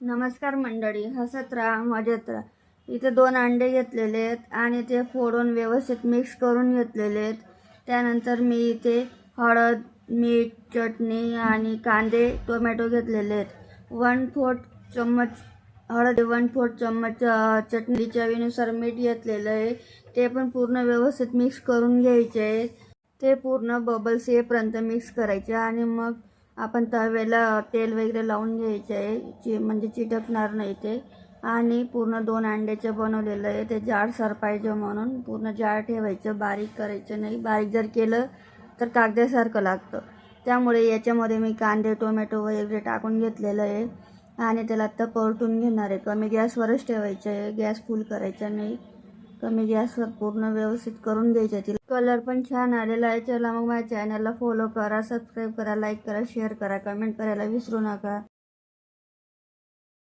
नमस्कार मंडळी, हसत राहा, मजेत राहा. इथे 2 अंडे घेतलेले आहेत आणि ते फोडून व्यवस्थित मिक्स करून घेतलेले आहेत. त्यानंतर मी इथे हळद, मीठ, चटणी आणि कांदे, टोमॅटो घेतलेले आहेत. 1/4 चम्मच हळद, 1/4 चम्मच चटणी, चवीनुसार मीठ घेतलेलं आहे. ते पण पूर्ण व्यवस्थित मिक्स करून घ्यायचे आहे. ते पूर्ण बबल्स येईपर्यंत मिक्स करायचे आणि मग आपण तव्याला तेल वगैरे लावून घ्यायचे आहे, म्हणजे चिटकणार नाही ते. आणि पूर्ण 2 अंड्याचं बनवलेलं आहे. ते जाडसर पाहिजे म्हणून पूर्ण जाड ठेवायचं, बारीक करायचं नाही. बारीक जर केलं तर कागदासारखं लागतं. त्यामुळे याच्यामध्ये मी कांदे, टोमॅटो वगैरे टाकून घेतलेलं आहे आणि त्याला आता परतून घेणार आहे. कमी गॅसवरच ठेवायचं आहे, गॅस फुल करायचा नाही. कमी गॅसवर पूर्ण व्यवस्थित करून घ्यायचं. तिला कलर पण छान आलेला आहे. चला मग माझ्या चॅनलला फॉलो करा, सबस्क्राईब करा, लाईक करा, शेअर करा, कमेंट करायला विसरू नका.